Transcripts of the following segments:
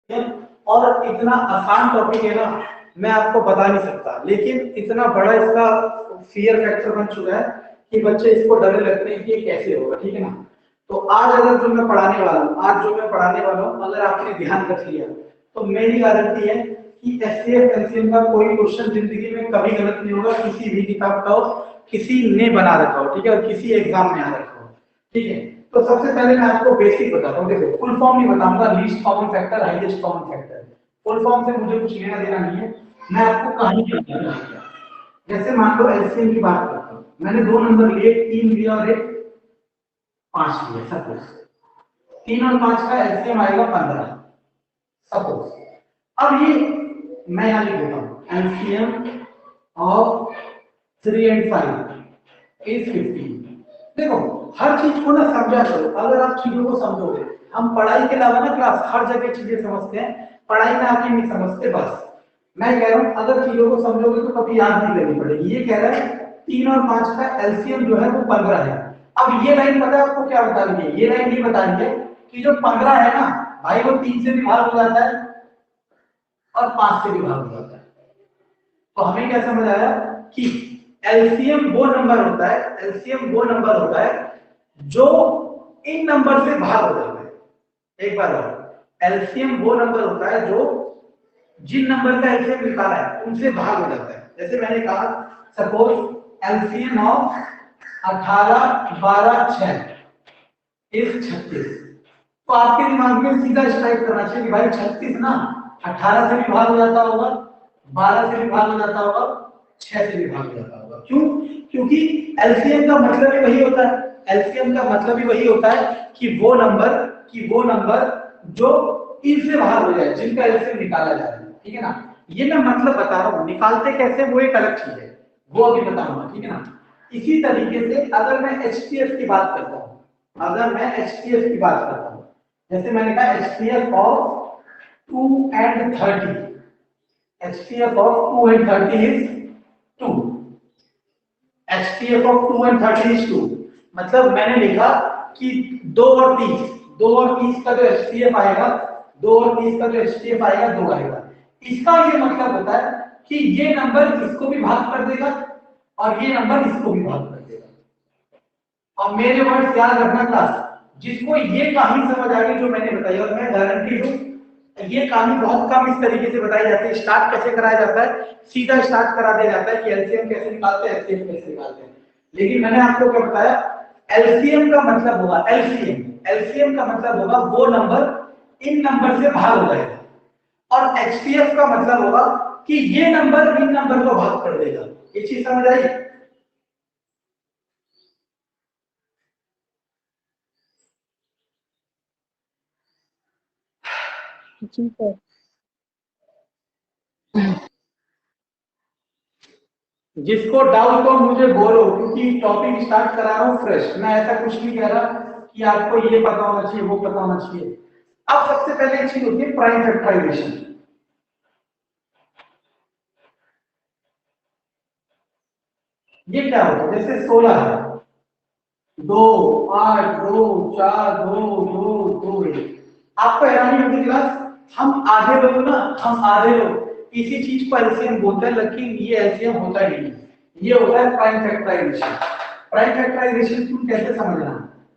और इतना आसान टॉपिक है ना, मैं आपको बता नहीं सकता, लेकिन इतना बड़ा इसका फियर फैक्टर बन चुका है कि बच्चे इसको डरे लगते हैं कि ये कैसे होगा, ठीक है ना। तो आज अगर जो मैं पढ़ाने वाला हूँ, अगर आपने ध्यान रख लिया तो मेरी गारंटी है कि एचसीएफ एलसीएम का कोई क्वेश्चन जिंदगी में कभी गलत नहीं होगा, किसी भी किताब का हो, किसी ने बना रखा हो, ठीक है, और किसी एग्जाम में आ रखा हो, ठीक है। तो सबसे पहले मैं आपको बेसिक बताता हूँ। देखो, फुल फॉर्म नहीं बताऊंगा, least common factor, highest common factor. Full form से मुझे कुछ लेना देना नहीं है, मैं आपको कहानी बताऊंगा। जैसे मान लो एलसीएम की बात करता हूँ, मैंने दो नंबर लिए, 3 लिया और एक 5 लिया। सपोज 3 और 5 का एलसीएम आएगा 15, सपोज। अब ये मैं यहां लिख देता हूं, एलसीएम ऑफ 3 एंड 5 इज 15। देखो, हर चीज को ना समझा करो, अगर आप चीजों को समझोगे, हम पढ़ाई के अलावा ना क्लास हर जगह चीजें समझते हैं, पढ़ाई में आके नहीं समझते। बस मैं कह रहा हूं, अगर चीजों को समझोगे तो कभी याद नहीं करनी पड़ेगी। ये कह रहा है 3 और 5 का एलसीएम जो है वो 15 है। अब ये लाइन पता है आपको क्या बता रही है? ये लाइन ये बता रही है कि जो 15 है ना भाई, वो 3 से भी भाग हो जाता है और 5 से भी भाग हो जाता है। तो हमें क्या समझ आया कि एलसीएम वो नंबर होता है, जो इन नंबर से भाग हो जाता है। एक बार और, एलसीएम वो नंबर होता है जो जिन नंबर का एलसीएम निकाला है उनसे भाग हो जाता है। जैसे मैंने कहा, सपोज एलसीएम ऑफ 18, 12, 6 इज 36। तो आपके दिमाग में सीधा स्ट्राइक करना चाहिए कि भाई 36 ना 18 से भी भाग हो जाता होगा, 12 से भी भाग हो जाता होगा, 6 से भी भाग हो जाता होगा। क्यों? क्योंकि एलसीएम का मतलब ही वही होता है, कि वो नंबर जो इनसे भाग हो जाए, जिनका एलसीएम निकाला जा रहा है, ठीक है ना। ये मैं मतलब बता रहा हूँ, निकालते कैसे वो एक अलग चीज है, वो अभी बताऊंगा, ठीक है ना। इसी तरीके से अगर मैं एचटीएफ की बात करता हूँ, जैसे मैंने कहा एचटीएफ of 2 and 30, HTF of 2 and 30 is 2, HTF of 2 and 30 is 2। मतलब मैंने लिखा कि 2 और 30 का जो HTF आएगा, 2 आएगा। इसका ये मतलब होता है कि ये नंबर इसको भी भाग कर देगा और ये नंबर इसको भी भाग कर देगा। और मेरे वर्ड्स याद रखना क्लास, जिसको ये कहानी समझ आ गई जो मैंने बताई, और मैं गारंटी दूं ये कहानी बहुत कम इस तरीके से बताई जाती है। स्टार्ट कैसे कराया जाता है? सीधा स्टार्ट करा दिया जाता है कि एलसीएम कैसे निकालते हैं, एचसीएफ कैसे निकालते हैं। लेकिन मैंने आपको क्या बताया, एलसीएम का मतलब होगा वो नंबर इन नंबर से भाग हो जाएगा, और एचसीएफ का मतलब होगा कि ये नंबर इन नंबर को भाग कर देगा। ये चीज समझ आई? जी सर। जिसको डाउट हो मुझे बोलो, क्योंकि टॉपिक स्टार्ट करा रहा हूं फ्रेश। मैं ऐसा कुछ नहीं कह रहा कि आपको ये पता होना चाहिए, वो पता होना चाहिए। अब सबसे पहले एक चीज होती है प्राइम फैक्टराइजेशन। ये क्या होता है? जैसे 16 है, 2, 8, 2, 4, 2, 2, 2, 1। आपको हैरानी होगी क्लास, हम आधे लोग इसी चीज को एलसीएम बोलते हैं, लेकिन ये एलसीएम होता ही नहीं, ये होता है प्राइम फैक्टराइजेशन। प्राइम फैक्टराइजेशन तुम कैसे समझना,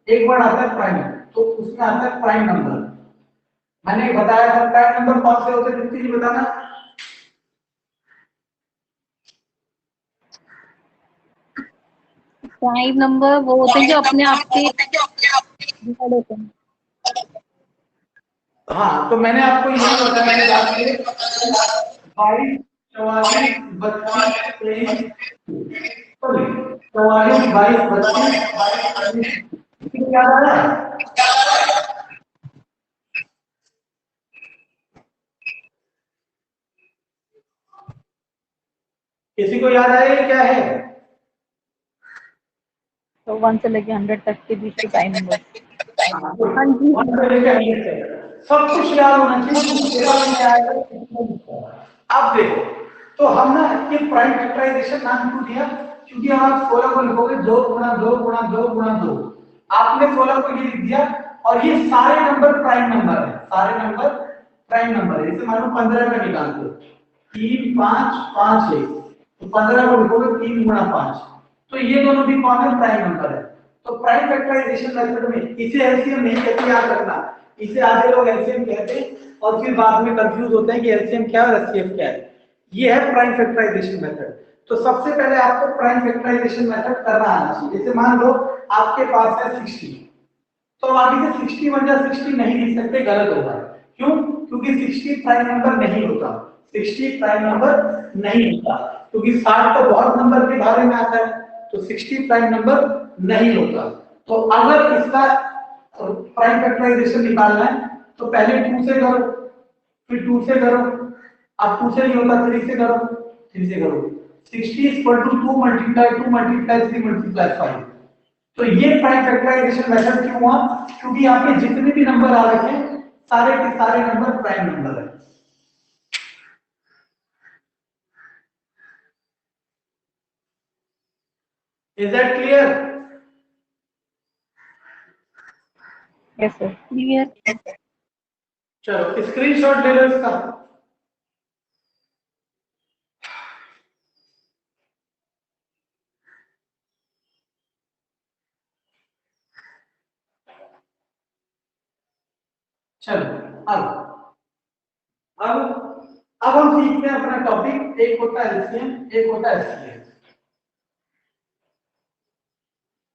एक वर्ड आता है प्राइम, तो उसमें आता है प्राइम नंबर। मैंने बताया था प्राइम नंबर कौन से होते हैं, जितनी जी बताना। प्राइम नंबर वो होते हैं जो अपने आप से डिवाइड होते हैं। हाँ, तो मैंने आपको यही बताया कि 22, 44, 32, 23, 44, 22, 32, क्या आ रहा है? किसी को याद आएगा क्या है? तो 1 से लेके 100 तक के बीच के प्राइम नंबर। हाँ जी, सब कुछ याद होना चाहिए। अब देखो, तो हम ना ये प्राइम फैक्टराइजेशन नाम क्यों दिया? क्योंकि आप 16 को लिखोगे 2 गुणा 2 गुणा 2 गुणा 2, आपने 16 को ये लिख दिया, और ये सारे नंबर प्राइम नंबर है, प्राइम नंबर है। जैसे मान लो 15 का निकालते हो 3 5 5 1, तो 15 को लिखोगे 3 गुणा 5, तो ये दोनों भी कौन है, प्राइम नंबर है। तो प्राइम फैक्टराइजेशन मेथड में इसे एलसीएम नहीं कहते, याद रखना, इसे आधे लोग एलसीएम कहते हैं और फिर बाद में कंफ्यूज होते हैं कि एलसीएम क्या है और एचसीएफ क्या है। ये है प्राइम फैक्टराइजेशन मेथड। तो सबसे पहले आपको प्राइम फैक्टराइजेशन मेथड करना आना चाहिए। जैसे मान लो आपके पास है 60, तो आगे से 60 बन जा 60 नहीं लिख सकते, गलत होगा। क्यों? क्योंकि 60 प्राइम नंबर नहीं होता, 60 प्राइम नंबर नहीं होता, क्योंकि 60 तो बहुत नंबर के बारे में आता है, तो 60 प्राइम नंबर नहीं होता। तो अगर इसका प्राइम फैक्टराइजेशन निकालना है तो पहले 2 से करो, फिर 2 से करो, अब 2 से नहीं होता 3 से करो, 3 से करो। 60 equal to 2 multiply 2 multiply 3 multiply 5। तो ये प्राइम फैक्टराइजेशन मेथड क्यों हुआ? क्योंकि यहाँ पे जितने भी नंबर आ रखे हैं सारे के सारे नंबर प्राइम नंबर है। Is that clear? Yes sir, clear. चलो स्क्रीनशॉट ले लो इसका। चलो अब हम सीखते हैं अपना टॉपिक। एक होता है एलसीएम, एक होता है एचसीएफ।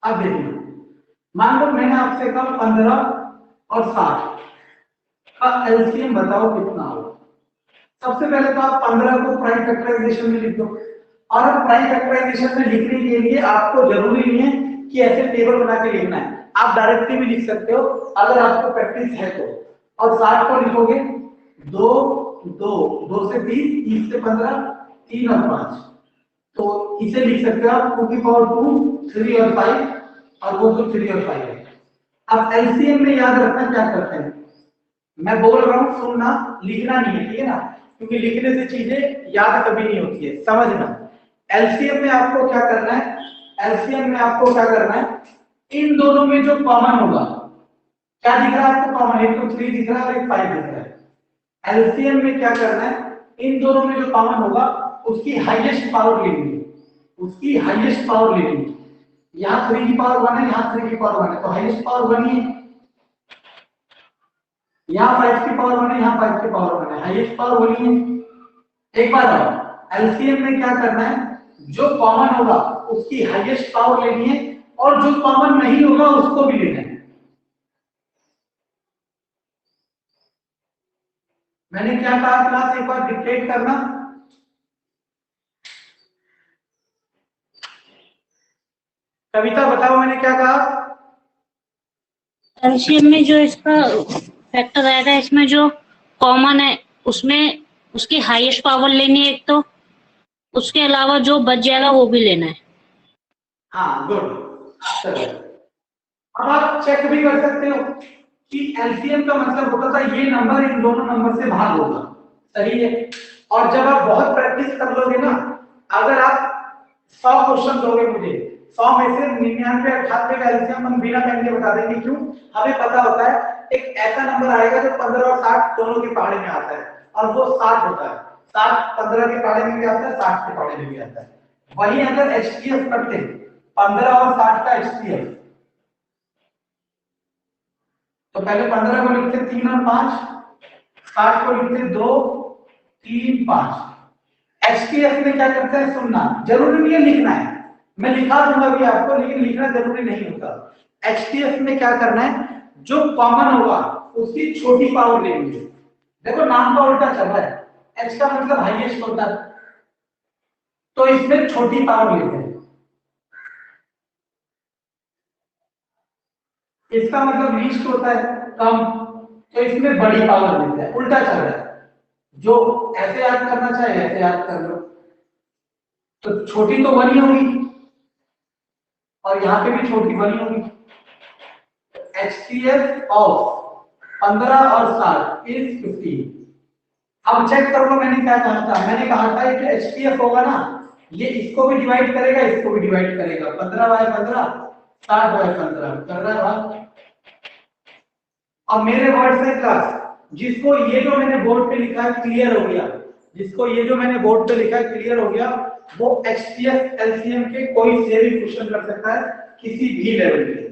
अब देखिए, मान लो मैंने आपसे कहा 15 और 60 का एलसीएम बताओ कितना होगा। सबसे पहले तो आप 15 को प्राइम फैक्टराइजेशन में लिख दो, और प्राइम फैक्टराइजेशन में लिखने के लिए आपको जरूरी नहीं है कि ऐसे टेबल बना के लिखना है, आप डायरेक्टली भी लिख सकते हो अगर आपको प्रैक्टिस है तो। और 60 को लिखोगे 2 2 2 से 30, 30 से 15, 3 और 5, तो इसे लिख सकते हो आप 2 की पावर 2, 3 और 5, और वो तो 3 और 5 है। अब एलसीएम में याद रखना क्या करते हैं, मैं बोल रहा हूं सुनना, लिखना नहीं है, ठीक है ना, क्योंकि लिखने से चीजें याद कभी नहीं होती है, समझना। एलसीएम में आपको क्या करना है, एलसीएम में आपको क्या करना है, इन दोनों में जो कॉमन होगा, क्या दिख रहा है आपको कॉमन, एक तो 3 दिख रहा है और एक 5 दिख रहा है। एलसीएम में क्या करना है, इन दोनों में जो कॉमन होगा उसकी हाईएस्ट पावर लेनी है, उसकी हाईएस्ट पावर लेनी है। यहाँ 3 की पावर 1 है, यहाँ 3 की पावर 1 है, तो हाईएस्ट पावर 1 ही है। यहाँ 5 की पावर 1 है, यहाँ 5 की पावर 1 है, हाईएस्ट पावर 1 ही है। एक बार और एलसीएम में क्या करना है, जो कॉमन होगा उसकी हाईएस्ट पावर लेनी है, और जो कॉमन नहीं होगा उसको भी लेना है। मैंने क्या कहा क्लास, एक बार डिक्टेट करना। कविता बताओ मैंने क्या कहा। एलसीएम में जो इसका फैक्टर आएगा, इसमें जो कॉमन है उसमें उसकी हाईएस्ट पावर लेनी है एक तो, उसके अलावा जो बच जाएगा वो भी लेना है। हाँ गुड, चलो अब आप चेक भी कर सकते हो कि एलसीएम का मतलब होता था ये नंबर इन दोनों नंबर से भाग होगा, सही है। और जब आप बहुत प्रैक्टिस कर लोगे ना, अगर आप 100 क्वेश्चन दोगे मुझे, 100 में से 99 98 का एलसीएम हम बिना पेन के बता देंगे। क्यों? हमें पता होता है एक ऐसा नंबर आएगा जो 15 और 60 दोनों के पहाड़े में आता है, और वो 60 होता है। 60 15 के पहाड़े में भी आता है, 60 के पहाड़े में भी आता है। वही अगर एचटीएफ करते 15 और 60 का एचटीएफ, तो पहले 15 को लिखते 3 और 5, 60 को लिखते 2 3 5। एचटीएफ में क्या करते हैं, सुनना, जरूरी नहीं है लिखना है, मैं लिखा दूंगा भी आपको, लेकिन लिखना जरूरी नहीं होता। एचटीएफ में क्या करना है, जो कॉमन होगा उसकी छोटी पावर लेनी है। देखो नाम का उल्टा चल रहा है, एच का मतलब हाईएस्ट होता है, तो इसमें छोटी पावर लेते हैं। इसका मतलब लीस्ट होता है कम, तो इसमें बड़ी पावर देते हैं, उल्टा चल रहा है। जो ऐसे याद करना चाहे ऐसे याद कर लो, तो छोटी तो बनी होगी और यहाँ पे भी छोटी बनी होगी। एचटीएफ ऑफ 15 और 60 इज 15। अब चेक कर लो मैंने क्या कहा था, मैंने कहा था कि एचटीएफ होगा ना, ये इसको भी डिवाइड करेगा, इसको भी डिवाइड करेगा, 15 बाय 15, 60 बाय 15 कर रहा है। अब मेरे वर्ड से क्लास, जिसको ये जो मैंने बोर्ड पे लिखा है क्लियर हो गया, जिसको ये जो मैंने बोर्ड पे लिखा है क्लियर हो गया, वो HCF LCM के कोई से भी क्वेश्चन कर सकता है किसी भी लेवल पे।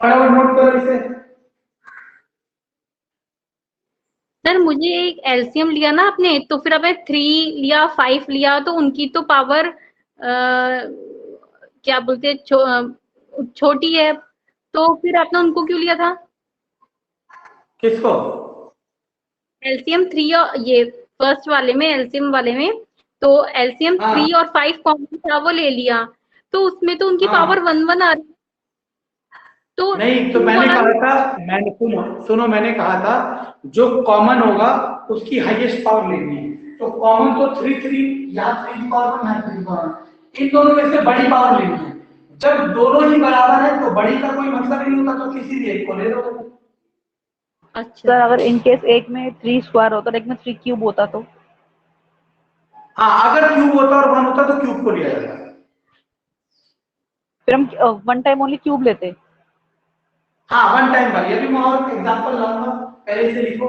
फटाफट नोट करो इसे। सर मुझे एक एलसीएम लिया ना आपने, तो फिर आपने 3 लिया 5 लिया, तो उनकी तो पावर क्या बोलते हैं छोटी है, तो फिर आपने उनको क्यों लिया था? किसको? एलसीएम 3 और ये फर्स्ट वाले में, एलसीएम वाले में तो एलसीएम 3 और 5 कॉमन था, वो ले लिया, तो उसमें तो उनकी पावर 1 आ रही, तो नहीं, तो मैंने कहा था, मैंने सुनो मैंने कहा था जो कॉमन होगा उसकी हाईएस्ट पावर लेनी है। तो कॉमन तो 3 या 3 पावर 1 है, 3 पावर, इन दोनों में से बड़ी पावर लेनी है। जब दोनों ही बराबर है तो बड़ी का कोई मतलब नहीं होता, तो किसी भी एक को ले लो। अच्छा सर अगर इन केस एक में 3 स्क्वायर होता और एक में 3 क्यूब होता तो? हाँ, अगर क्यूब होता और 1 होता तो क्यूब को लिया जाता। फिर हम 1 टाइम ओनली क्यूब लेते। हाँ, 1 टाइम वाली, अभी मैं और एग्जांपल लाऊंगा, पहले से लिखो।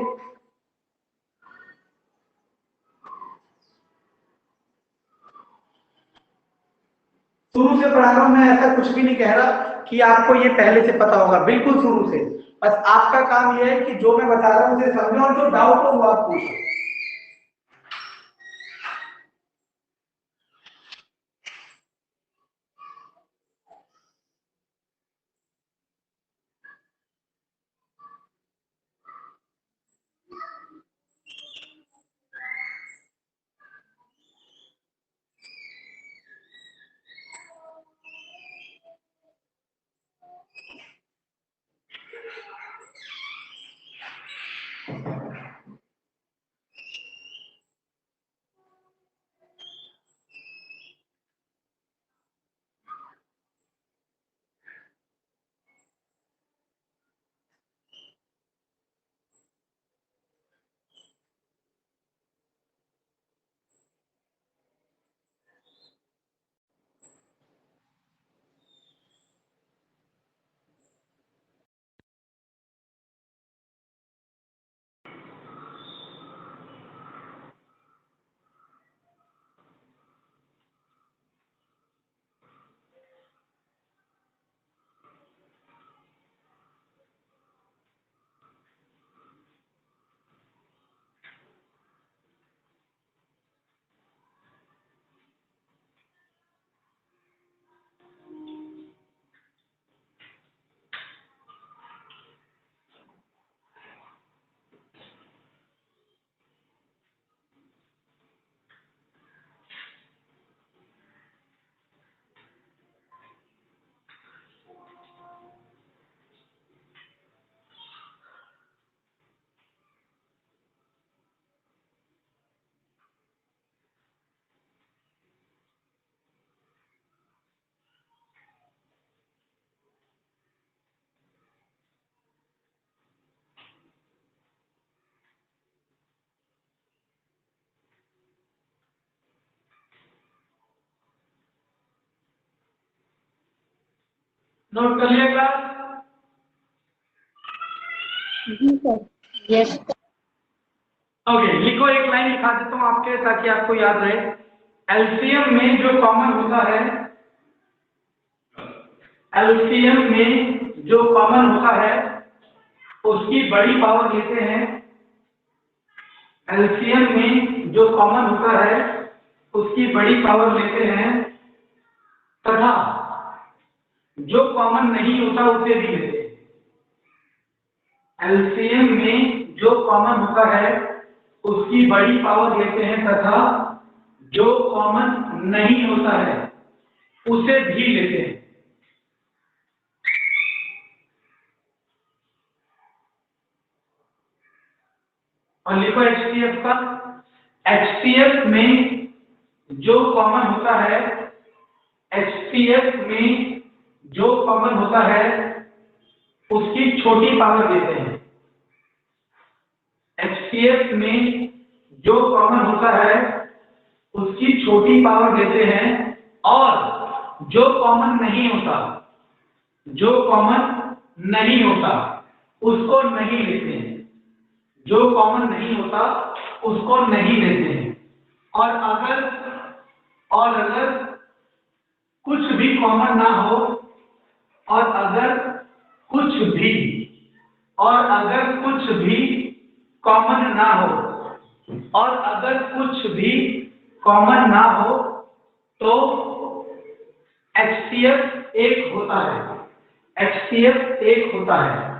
शुरू से पढ़ा रहा हूं मैं, ऐसा कुछ भी नहीं कह रहा कि आपको ये पहले से पता होगा, बिल्कुल शुरू से। बस आपका काम ये है कि जो मैं बता रहा हूं उसे समझो, और जो डाउट हो वो आप पूछो। नोट कर लिया क्लास? यस। ओके, लिखो, एक लाइन लिखा देता हूं आपके ताकि आपको याद रहे। एलसीएम में जो कॉमन होता है, एलसीएम में जो कॉमन होता है उसकी बड़ी पावर लेते हैं। एलसीएम में जो कॉमन होता है उसकी बड़ी पावर लेते हैं, तथा जो कॉमन नहीं होता उसे भी लेते हैं। एलसीएम में जो कॉमन होता है उसकी बड़ी पावर लेते हैं, तथा जो कॉमन नहीं होता है उसे भी लेते हैं। और लिखो HCF का। HCF में जो कॉमन होता है, HCF में जो कॉमन होता है उसकी छोटी पावर देते हैं। HCF में जो कॉमन होता है उसकी छोटी पावर देते हैं, और जो कॉमन नहीं होता, जो कॉमन नहीं होता उसको नहीं लेते हैं, जो कॉमन नहीं होता उसको नहीं लेते हैं। और अगर कुछ भी कॉमन ना हो, और अगर कुछ भी कॉमन ना हो, और अगर कुछ भी कॉमन ना हो तो HCF एक होता है, HCF एक होता है।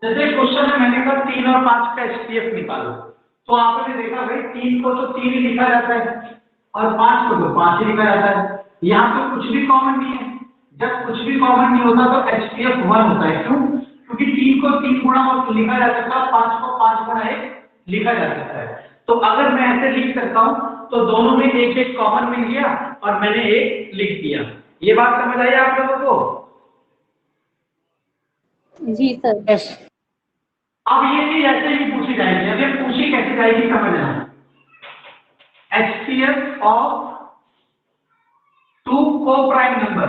जैसे क्वेश्चन में मैंने कहा 3 और 5 का HCF निकालो, तो आपने देखा भाई 3 को तो 3 ही लिखा जाता है और 5 को तो 5 ही लिखा जाता है। यहाँ पे कुछ भी कॉमन नहीं है। जब कुछ भी कॉमन नहीं होता तो HCF 1 होता है। क्यों? क्योंकि 3 को 3 गुणा और लिखा जा सकता है, 5 को 5 गुणा 1 लिखा जा सकता है। तो अगर मैं ऐसे लिख सकता हूँ तो दोनों में एक एक कॉमन मिल गया और मैंने एक लिख दिया। ये बात समझ आई आप लोगों को? जी सर। यस। अब ये चीज ऐसे ही पूछी जाएगी। अब ये पूछी कैसे जाएगी समझना। HCF ऑफ 2 को-प्राइम नंबर,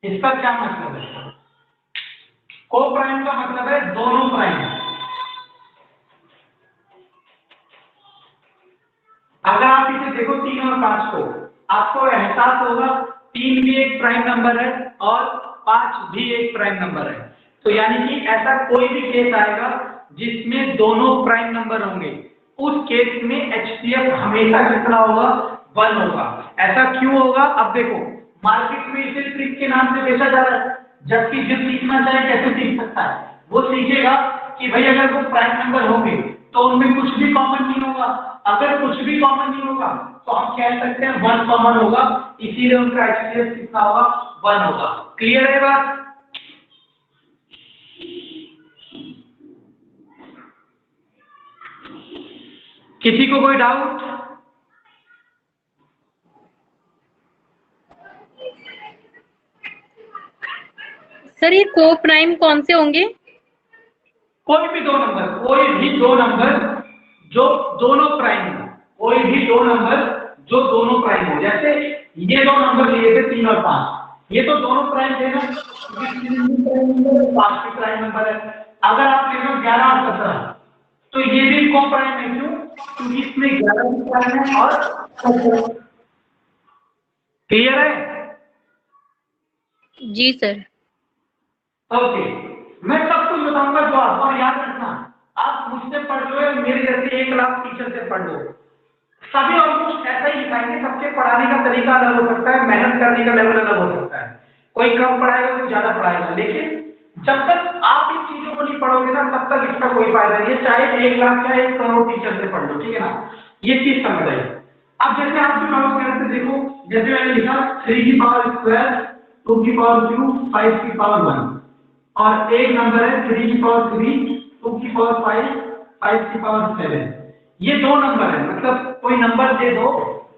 इसका क्या मतलब है? को-प्राइम का मतलब है दोनों प्राइम। अगर आप इसे देखो 3 और 5 को, आपको एहसास होगा 3 भी एक प्राइम नंबर है और 5 भी एक प्राइम नंबर है। तो यानी कि ऐसा कोई भी केस आएगा जिसमें दोनों प्राइम नंबर होंगे, उस केस में HCF हमेशा कितना होगा? 1 होगा। ऐसा क्यों होगा? अब देखो, मार्केट में इसे ट्रिक के नाम से बेचा जा रहा है, जबकि जो सीखना चाहे कैसे सीख सकता है? वो सीखेगा कि भाई अगर वो प्राइम नंबर होंगे तो उनमें कुछ भी कॉमन नहीं होगा। अगर कुछ भी कॉमन नहीं होगा तो हम कह सकते हैं 1 कॉमन होगा, इसीलिए उनका HCF कितना होगा? 1 होगा। क्लियर है बात? किसी को कोई डाउट? सर ये को प्राइम कौन से होंगे? कोई भी दो नंबर जो दोनों प्राइम हो, कोई भी दो नंबर जो दोनों प्राइम हो। जैसे ये दो नंबर लिए थे 3 और 5, ये तो दोनों प्राइम थे ना, 5 भी प्राइम नंबर है। अगर आप ले लो 11 और 17, तो ये भी को प्राइम है। क्यों? क्योंकि इसमें 11 भी प्राइम है और 17। क्लियर है? जी सर। ओके, मैं सब कुछ बताऊंगा जो आपको याद रखना। आप मुझसे पढ़ लो या मेरे जैसे 1 लाख टीचर से पढ़ लो, सभी ऑलमोस्ट ऐसा ही दिखाएंगे। सबके पढ़ाने का तरीका अलग हो सकता है, मेहनत करने का लेवल अलग हो सकता है। कोई कम पढ़ाएगा, कोई ज्यादा पढ़ाएगा, लेकिन जब तक आप इन चीजों को नहीं पढ़ोगे ना, तब तक इसका कोई फायदा नहीं है। चाहे 1 लाख या 1 करोड़ टीचर से पढ़ लो, ठीक है ना? ये चीज समझ आई। अब जैसे आप जो नोट कर रहे थे, देखो जैसे मैंने लिखा 3 की पावर स्क्वायर, 2 की पावर क्यूब, 5 की पावर 1, और एक नंबर है 3 की पावर 3, 2 की पावर 5, 5 की पावर 7। ये दो नंबर है, मतलब कोई नंबर दे दो,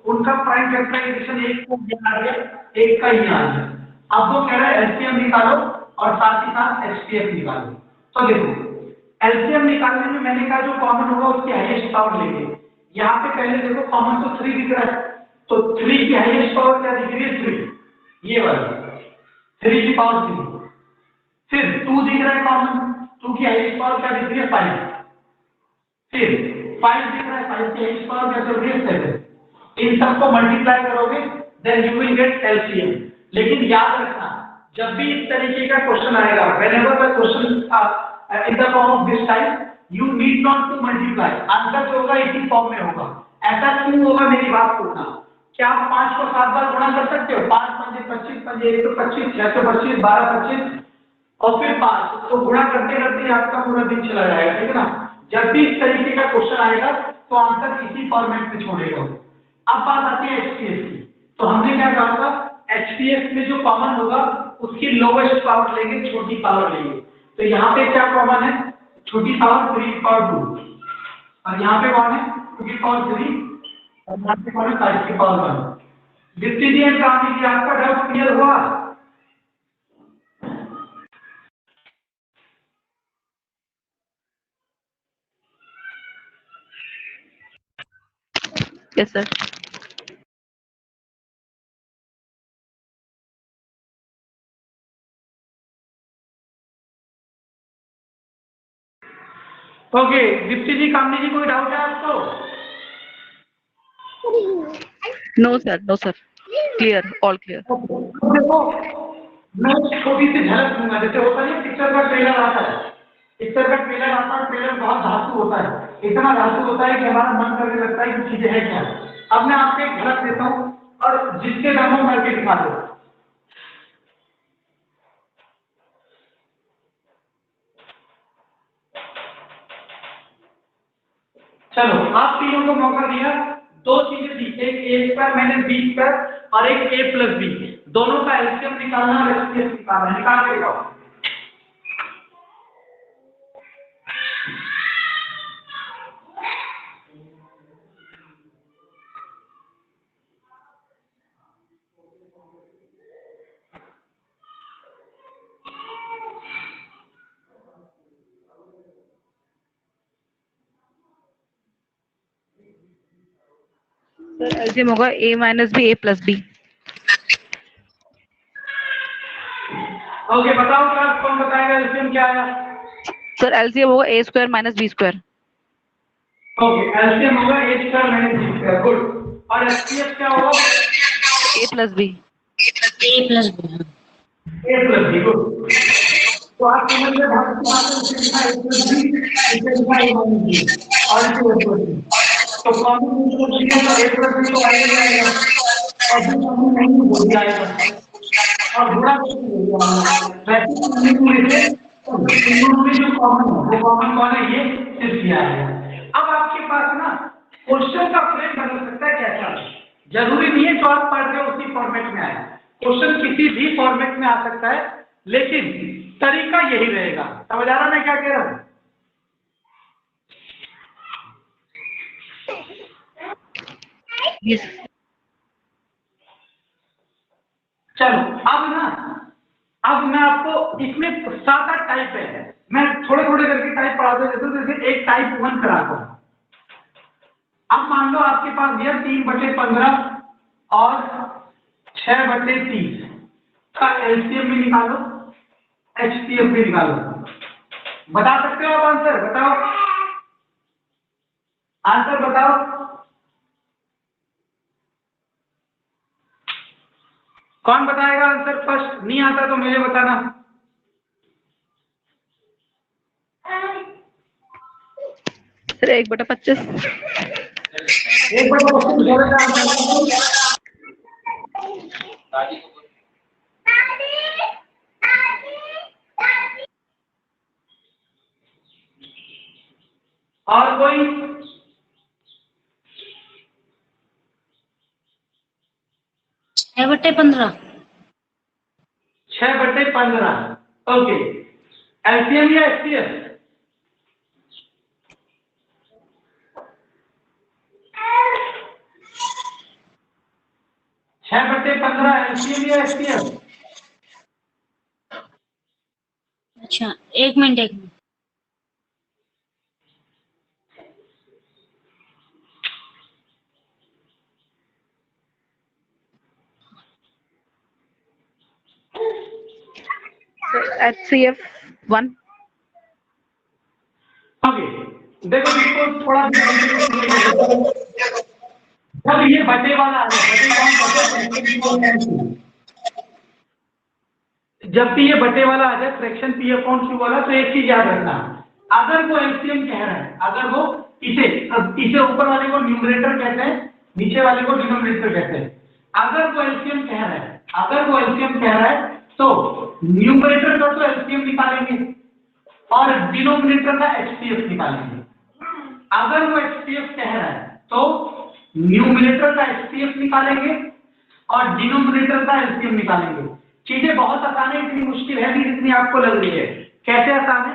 उनका प्राइम फैक्टराइजेशन एक को आ गया, एक का ही आ गया। अब वो कह रहा है एलसीएम निकालो और साथ ही साथ HCF निकालो। तो देखो एलसीएम निकालने में मैंने कहा जो कॉमन होगा उसकी हाईएस्ट पावर लेंगे। यहाँ पे पहले देखो कॉमन तो 3 दिख रहा है, तो 3 की हाईएस्ट पावर क्या दिख रही है? 3, ये वाली 3 की पावर 3। फिर 2 दिख रहा है कॉमन, 2 की हाईएस्ट पावर क्या दिख रही है? 5। फिर 5 दिख रहा है, 5 की हाईएस्ट पावर क्या चल रही है? 7। इन सबको मल्टीप्लाई करोगे then you will get LCM. लेकिन याद रखना, जब भी इस तरीके का क्वेश्चन आएगा, whenever the question in the form of this type, you need not to multiply. Answer जो होगा इसी फॉर्म में होगा। ऐसा क्यों होगा? मेरी बात सुनना। क्या आप 5 को 7 बार गुणा कर सकते हो? 5 पंजे 25, पंजे 1 तो 25, 6 तो 25, 12 25 और फिर 5, तो गुणा करते करते आपका पूरा दिन चला जाएगा, ठीक है ना? जब भी इस तरीके का क्वेश्चन आएगा तो आंसर इसी फॉर्मेट में छोड़ेगा। अब बात आती है HCF की। तो हमने क्या कहा था? HCF में जो कॉमन होगा उसकी लोवेस्ट पावर लेंगे, छोटी पावर लेंगे। तो यहाँ पे क्या कॉमन है? छोटी पावर 3 की पावर 2, और यहाँ पे कौन है? 2 की पावर 3, और यहाँ पे कौन है? 5 की पावर 1। जितनी देर कहानी की आपका डाउट क्लियर हुआ? Yes sir. Okay Deepti ji, Kamini ji, कोई डाउट है आपको? No sir, no sir, clear, all clear. देखो मैं छोटी सी झलक दूंगा, जैसे होता है पिक्चर का ट्रेलर आता है, पिक्चर का ट्रेलर आता है, ट्रेलर बहुत धातु होता है, इतना धातु होता है कि हमारा मन करने लगता है कि चीजें है क्या। अब मैं आपको एक झलक देता हूँ और जिसके नामों करके दिखा दो। चलो आप तीनों को मौका दिया, दो चीजें दी, एक ए स्क्वायर माइनस बी स्क्वायर और एक ए प्लस बी, दोनों का एलसीएम निकालना और एचसीएफ निकालना, निकाल के दिखाओ। सर एलसीएम होगा a minus b a plus b. Okay बताओ क्लास, कौन बताएगा एलसीएम क्या आया? सर एलसीएम होगा a square minus b square. Okay LCM होगा a square minus b square, good. और एचसीएफ क्या होगा? a plus b. A plus b. A plus b, good. तो आप समझ रहे भारत की बात है, इसे लिखा ए प्लस बी, इसे लिखा ए माइनस बी और इसे ए प्लस बी। तो कॉमन है तो ए प्लस बी तो आएगा और जो कॉमन नहीं वो भी आएगा और गुणा कुछ नहीं होगा। वैसे तो में से तीनों में जो कॉमन है वो कॉमन कौन है? ये सिर्फ ये आएगा। अब आपके पास ना क्वेश्चन का फ्रेम बदल सकता है कैसा? जरूरी नहीं है जो आप पढ़ रहे हो उसी फॉर्मेट में आए, क्वेश्चन किसी भी फॉर्मेट में आ सकता है, लेकिन तरीका यही रहेगा। समझ आ रहा मैं क्या कह रहा हूं? यस। चलो अब मैं आपको इसमें 7-8 टाइप है, मैं थोड़े थोड़े करके टाइप पढ़ा देता हूं, जैसे एक टाइप 1 कराता हूं। अब मान लो आपके पास दिया 3/15 और 6/30 का एलसीएम भी निकालो, एचसीएफ भी निकालो। बता सकते हो आप आंसर? बताओ आंसर बताओ। कौन बताएगा आंसर फर्स्ट? नहीं आता तो मुझे बताना। सर 1/25। 1/25 और कोई? छह बटे 15। 6/15, ओके। एलसीएम या एचसीएफ? छह बटे 15 एलसीएम या एचसीएफ? अच्छा एक मिनट। HCF 1। ओके देखो इसको थोड़ा जब ये बटे वाला आ जाए, बटे कौन करते हैं? जब भी ये बटे वाला आ जाए फ्रैक्शन पी अपॉन क्यू वाला, तो एक चीज याद रखना, अगर वो एलसीएम कह रहा है, अगर वो इसे ऊपर वाले को न्यूमरेटर कहते हैं, नीचे वाले को डिनोमिनेटर कहते हैं। अगर वो एलसीएम कह रहा है, अगर वो एलसीएम कह रहा है तो न्यूमरेटर का तो एलसीएम निकालेंगे और डिनोमिनेटर का एचसीएफ निकालेंगे। अगर वो एचसीएफ कह रहा है तो न्यूमरेटर का एचसीएफ निकालेंगे और डिनोमिनेटर का एलसीएम निकालेंगे। चीजें बहुत आसान है, इतनी मुश्किल है नहीं जितनी आपको लग रही है। कैसे आसान है?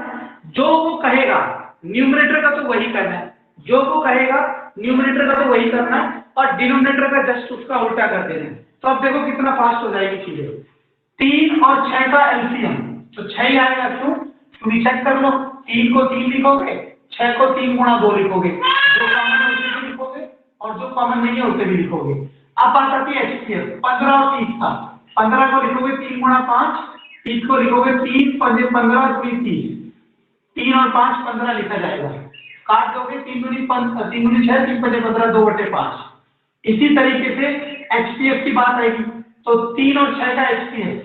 जो वो कहेगा न्यूमरेटर का तो वही करना है, जो वो कहेगा न्यूमरेटर का तो वही करना है और डिनोमिनेटर का जस्ट उसका उल्टा कर देना है। तो अब देखो कितना फास्ट हो जाएगी चीजें। 3 और 6 का एलसीएम तो 6 ही आएगा। क्यों? तुम चेक कर लो, 3 को 3 लिखोगे, 6 को 3 गुणा 2 लिखोगे, जो कॉमन है उसे लिखोगे और जो कॉमन नहीं है उसे भी लिखोगे। अब बात आती है HCF, 15 और 30 था, 15 को लिखोगे 3 गुणा 5, 30 को लिखोगे 3 पंजे 15 30, 3 और 5 15 लिखा जाएगा, काट दोगे 3 दूनी 6, 3 पंजे 15, 2/5। इसी तरीके से HCF की बात आएगी तो 3 और 6 का HCF,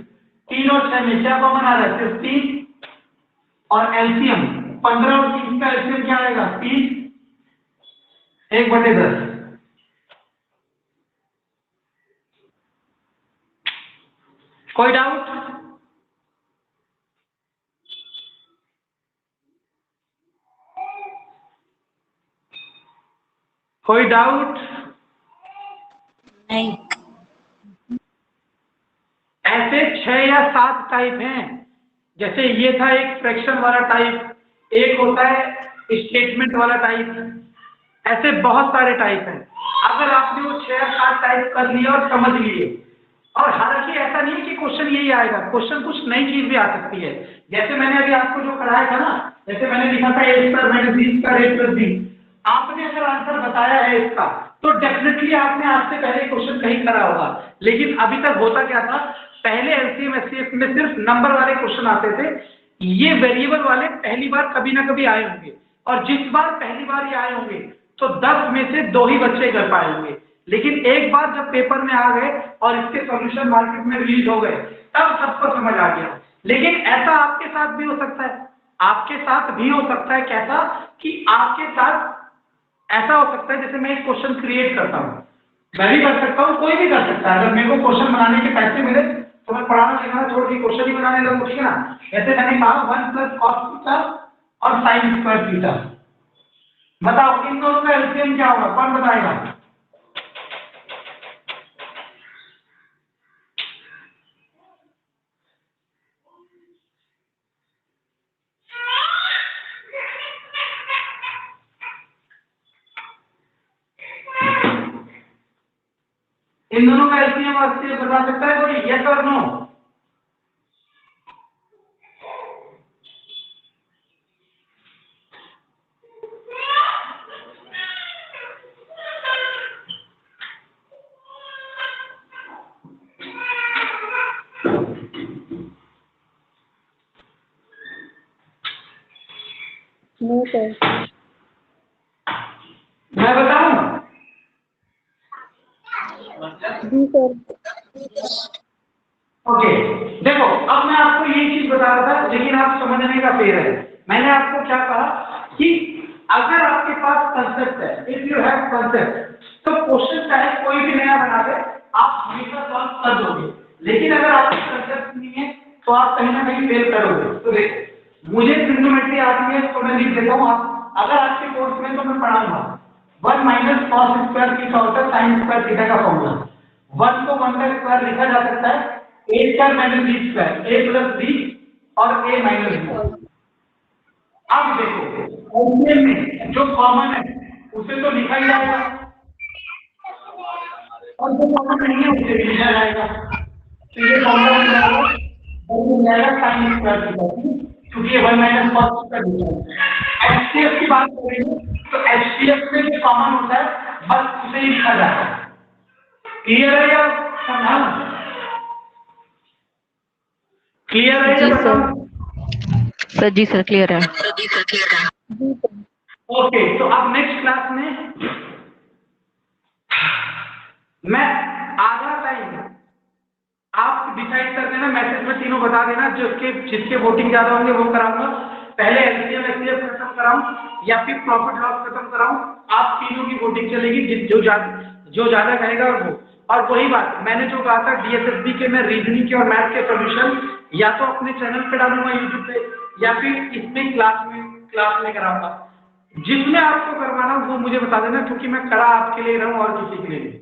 3 और 6 में क्या कॉमन आ रहा है, सिर्फ 3, और LCM 15 और 30 का LCM क्या आएगा, 30, 1/10। कोई डाउट? कोई डाउट? नहीं। ऐसे 6 या 7 टाइप हैं। जैसे ये था एक फ्रैक्शन वाला टाइप, एक होता है स्टेटमेंट वाला टाइप, ऐसे बहुत सारे टाइप हैं। अगर आपने वो 6 या 7 टाइप कर लिया और समझ लिए, और हालांकि ऐसा नहीं है कि क्वेश्चन यही आएगा, क्वेश्चन कुछ नई चीज भी आ सकती है। जैसे मैंने अभी आपको जो कराया था ना, जैसे मैंने लिखा था a square minus b square a plus b, आपने अगर आंसर बताया है इसका तो डेफिनेटली आपने आज से पहले क्वेश्चन कहीं करा होगा। लेकिन अभी तक होता क्या था, पहले एलसीएम एचसीएफ में सिर्फ नंबर वाले क्वेश्चन आते थे, ये वेरिएबल वाले पहली बार कभी ना कभी आए होंगे, और जिस बार पहली बार ये आए होंगे तो 10 में से 2 ही बच्चे कर पाए होंगे। लेकिन एक बार जब पेपर में आ गए और इसके सॉल्यूशन मार्केट में रिलीज हो गए तब सबको समझ आ गया। लेकिन ऐसा आपके साथ भी हो सकता है, आपके साथ भी हो सकता है कैसा, कि आपके साथ ऐसा हो सकता है जैसे मैं एक क्वेश्चन क्रिएट करता हूँ, मैं भी कर सकता हूँ, कोई भी कर सकता है। अगर मेरे को क्वेश्चन बनाने के पैसे मिले तो मैं पढ़ाना लिखाना छोड़ के क्वेश्चन ही बनाने लगूँ, ठीक है ना। जैसे मैंने कहा 1 + cos थीटा और sin स्क्वायर थीटा, बताओ इन दोनों का एलसीएम क्या होगा, कौन बताएगा? इन दोनों का एलसीएम आपसे बता सकता है कोई, यस और नो? No sir. मैं बताऊं? जी सर। ओके, देखो अब मैं आपको ये चीज बता रहा था, लेकिन आप समझने का फेर है। मैंने आपको क्या कहा कि अगर आपके पास कंसेप्ट है, इफ यू हैव कंसेप्ट, तो क्वेश्चन चाहे कोई भी नया बना दे आप हमेशा सॉल्व कर दोगे। लेकिन अगर आपके कंसेप्ट नहीं है तो आप कहीं ना कहीं फेल करोगे। तो देखो, मुझे ट्रिग्नोमेट्री आती है तो मैं लिख देता हूँ, आप अगर आपके कोर्स में तो मैं पढ़ाऊंगा 1 - cos स्क्वायर थीटा होता है sin स्क्वायर थीटा का फॉर्मूला। 1 को 1 का स्क्वायर लिखा जा सकता है a square minus b square, a plus b और a माइनस b। अब देखो एलसीएम में जो कॉमन है उसे तो लिखा ही जाएगा, और जो कॉमन नहीं है उसे भी लिखा जाएगा। तो ये फॉर्मूला मिल जाएगा sin स्क्वायर थीटा, क्योंकि ये 1 - cos स्क्वायर थीटा है। एचसीएफ की बात करेंगे तो एचसीएफ में जो कॉमन होता है बस उसे ही लिखा जाता है। क्लियर है या समझाऊं? क्लियर है जी या सर। बताऊं? सर जी सर क्लियर है। जी सर। ओके, तो अब नेक्स्ट क्लास में मैं आधा टाइम आप डिसाइड कर देना, मैसेज में तीनों बता देना, जिसके वोटिंग ज्यादा होंगे वो कराऊंगा। पहले एलसीएम एचसीएफ खत्म कराऊं या फिर प्रॉफिट लॉस खत्म कराऊं, आप तीनों की वोटिंग चलेगी, जो ज्यादा कहेगा वो। और वही बात मैंने जो कहा था डीएसएसबी के मैं रीजनिंग के और मैथ के सॉल्यूशन या तो अपने चैनल पे डालूंगा यूट्यूब पे, या फिर इसमें क्लास में कराऊंगा। जिसमें आपको करवाना हो वो मुझे बता देना, क्योंकि मैं करा आपके लिए रहा हूं और किसी के लिए नहीं।